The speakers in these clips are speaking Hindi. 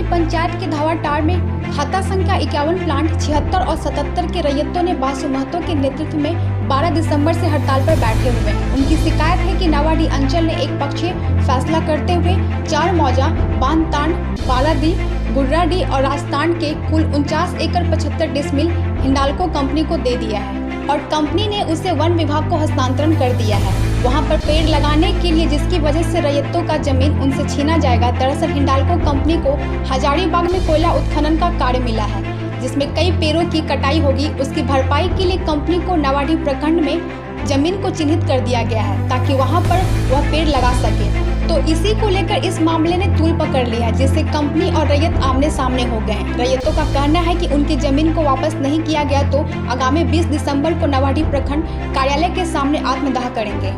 पंचायत के धावाटाड़ में खाता संख्या 51 प्लांट 76 और 77 के रैयतों ने बासु महतो के नेतृत्व में 12 दिसंबर से हड़ताल पर बैठे हुए हैं। उनकी शिकायत है कि नावाडीह अंचल ने एक पक्षीय फैसला करते हुए 4 मौजा, बांधतांड, बालाडी, गुर्राडी और राजतांड के कुल 49 एकड़ 75 डिसमिल हिंडाल्को कंपनी को दे दिया है और कंपनी ने उसे वन विभाग को हस्तांतरण कर दिया है वहां पर पेड़ लगाने के लिए, जिसकी वजह से रैयतों का जमीन उनसे छीना जाएगा। दरअसल हिंडाल्को कंपनी को हजारीबाग में कोयला उत्खनन का कार्य मिला है जिसमें कई पेड़ों की कटाई होगी। उसकी भरपाई के लिए कंपनी को नावाडीह प्रखंड में जमीन को चिन्हित कर दिया गया है ताकि वहां पर वह पेड़ लगा सके। तो इसी को लेकर इस मामले ने तूल पकड़ लिया है, जिससे कंपनी और रैयत आमने सामने हो गए हैं। रैयतों का कहना है कि उनकी जमीन को वापस नहीं किया गया तो आगामी 20 दिसंबर को नावाडीह प्रखंड कार्यालय के सामने आत्मदाह करेंगे।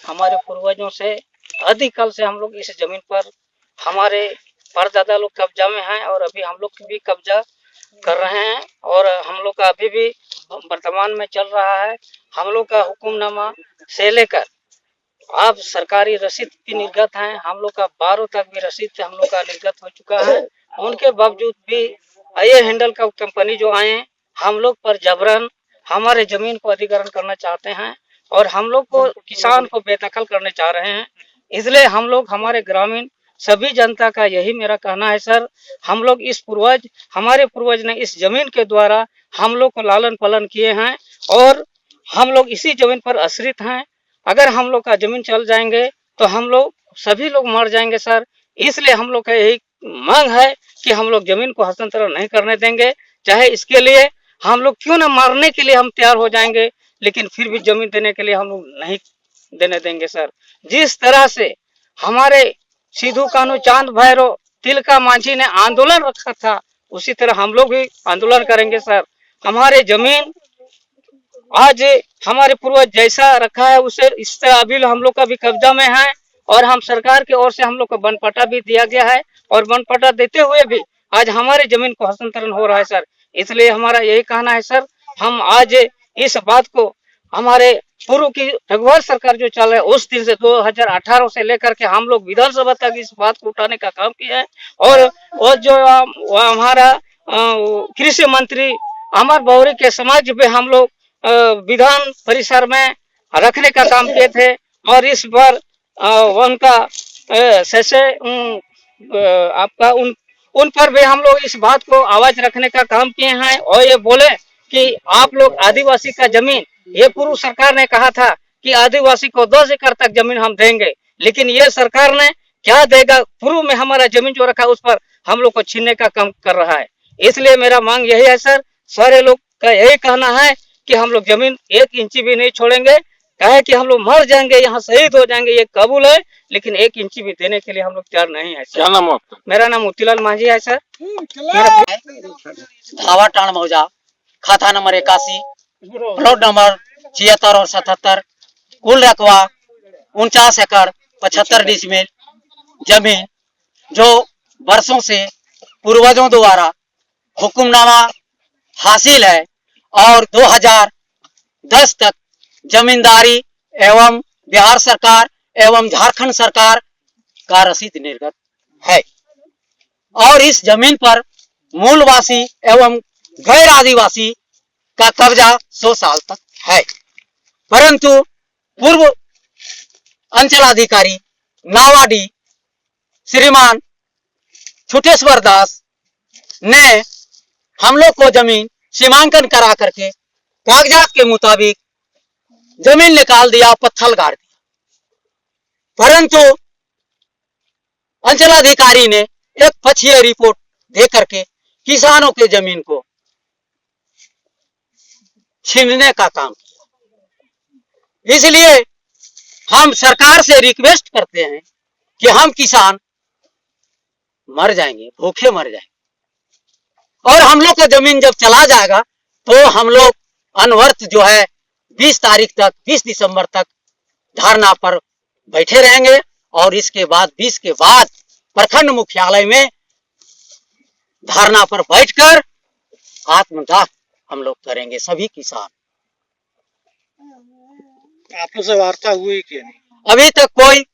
हमारे पूर्वजों से अधिक काल से हम लोग इस जमीन पर हमारे परदादा लोग कब्जा में हैं और अभी हम लोग भी कब्जा कर रहे हैं और हम लोग का अभी भी वर्तमान में चल रहा है। हम लोग का हुक्मनामा से लेकर अब सरकारी रसीद भी निर्गत हैं। हम लोग का 12 तक भी रसीद से हम लोग का निर्गत हो चुका है। उनके बावजूद भी ये हिंडाल्को कंपनी जो आए हम लोग पर जबरन हमारे जमीन को अधिग्रहण करना चाहते हैं और हम लोग को किसान को बेदखल करने चाह रहे हैं। इसलिए हम लोग हमारे ग्रामीण सभी जनता का यही मेरा कहना है सर, हम लोग हमारे पूर्वज ने इस जमीन के द्वारा हम लोग को लालन पालन किए हैं और हम लोग इसी जमीन पर आश्रित हैं। अगर हम लोग का जमीन चल जाएंगे तो हम लोग सभी लोग मर जाएंगे सर। इसलिए हम लोग का यही मांग है कि हम लोग जमीन को हस्तांतरण नहीं करने देंगे, चाहे इसके लिए हम लोग क्यों न मारने के लिए हम तैयार हो जाएंगे, लेकिन फिर भी जमीन देने के लिए हम लोग नहीं देने देंगे सर। जिस तरह से हमारे सिद्धू कान्हू, चांद भैरव, तिलका मांझी ने आंदोलन रखा था, उसी तरह हम लोग भी आंदोलन करेंगे सर। हमारे जमीन आज हमारे पूर्वज जैसा रखा है उसे इस तरह अभी हम लोग का भी कब्जा में है और हम सरकार की ओर से हम लोग को वन पट्टा भी दिया गया है और वन पट्टा देते हुए भी आज हमारे जमीन को हस्तांतरण हो रहा है सर। इसलिए हमारा यही कहना है सर, हम आज इस बात को हमारे पूर्व की रघुवर सरकार जो चल रहा है उस दिन से 2018 से लेकर के हम लोग विधानसभा तक इस बात को उठाने का काम किया है और जो हमारा कृषि मंत्री अमर बौरी के समाज पे हम लोग विधान परिसर में रखने का काम किए थे और इस बार उनका आपका उन पर भी हम लोग इस बात को आवाज रखने का काम किए हैं और ये बोले कि आप लोग आदिवासी का जमीन, ये पूर्व सरकार ने कहा था कि आदिवासी को 10 एकड़ तक जमीन हम देंगे, लेकिन ये सरकार ने क्या देगा, पूर्व में हमारा जमीन जो रखा उस पर हम लोग को छीनने का काम कर रहा है। इसलिए मेरा मांग यही है सर, सारे लोग का यही कहना है कि हम लोग जमीन 1 इंची भी नहीं छोड़ेंगे, कहे कि हम लोग मर जाएंगे, यहाँ शहीद हो जाएंगे, ये कबूल है, लेकिन 1 इंची भी देने के लिए हम लोग तैयार नहीं है। क्या नाम है आपका? मेरा नाम मोतीलाल मांझी है सर। धावाटाड़ मौजा, खाता नंबर 81, प्लॉट नंबर 76 और 77, कुल रकबा 49 एकड़ 75 डिसमिल जमीन जो वर्षों से पूर्वजों द्वारा हुक्मनामा हासिल है और 2010 तक जमींदारी एवं बिहार सरकार एवं झारखंड सरकार का रसीद निर्गत है और इस जमीन पर मूलवासी एवं गैर आदिवासी का कब्जा 100 साल तक है। परंतु पूर्व अंचलाधिकारी नावाडीह श्रीमान छुटेश्वर दास ने हम लोग को जमीन सीमांकन करा करके कागजात के मुताबिक जमीन निकाल दिया, पत्थर गाड़ दिया। परंतु अंचलाधिकारी ने एक पक्षीय रिपोर्ट दे करके किसानों के जमीन को छीनने का काम किया। इसलिए हम सरकार से रिक्वेस्ट करते हैं कि हम किसान मर जाएंगे, भूखे मर जाएंगे और हम लोग का जमीन जब चला जाएगा तो हम लोग अनवर्त जो है 20 तारीख तक, 20 दिसंबर तक धरना पर बैठे रहेंगे और इसके बाद 20 के बाद प्रखंड मुख्यालय में धरना पर बैठकर आत्मदाह हम लोग करेंगे सभी किसान। आपस में वार्ता हुई कि नहीं? अभी तक कोई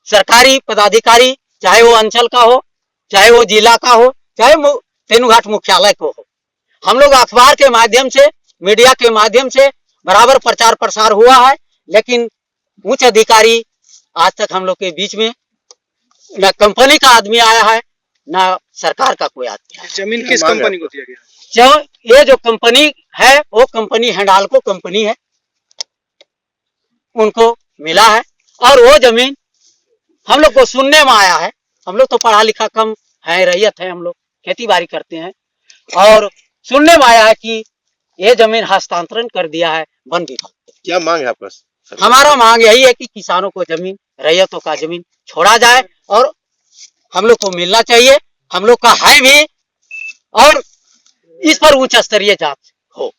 सरकारी पदाधिकारी, चाहे वो अंचल का हो, चाहे वो जिला का हो, चाहे तेनुघाट मुख्यालय को हो। हम लोग अखबार के माध्यम से, मीडिया के माध्यम से बराबर प्रचार प्रसार हुआ है, लेकिन उच्च अधिकारी आज तक हम लोग के बीच में न कंपनी का आदमी आया है, न सरकार का कोई आदमी आया है। जमीन किस कंपनी को दिया गया? जो ये जो कंपनी है वो कंपनी हिंडाल्को कंपनी है, उनको मिला है। और वो जमीन हम लोग को सुनने में आया है, हम लोग तो पढ़ा लिखा कम है, रैयत है, हम लोग खेती बाड़ी करते हैं, और सुनने में आया है कि ये जमीन हस्तांतरण कर दिया है वन विभाग। क्या मांग है आपका? हमारा मांग यही है कि किसानों को जमीन, रैयतों का जमीन छोड़ा जाए और हम लोग को मिलना चाहिए, हम लोग का है भी, और इस पर उच्च स्तरीय जांच हो।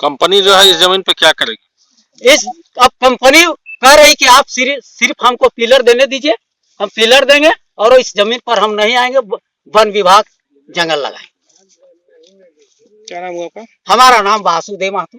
कंपनी जो है इस जमीन पे क्या करेगी? अब कंपनी कह रही कि आप सिर्फ हमको पिलर देने दीजिए, हम पिलर देंगे और इस जमीन पर हम नहीं आएंगे, वन विभाग जंगल लगाएंगे। क्या नाम हुआ आपका? हमारा नाम वासुदेव महतो।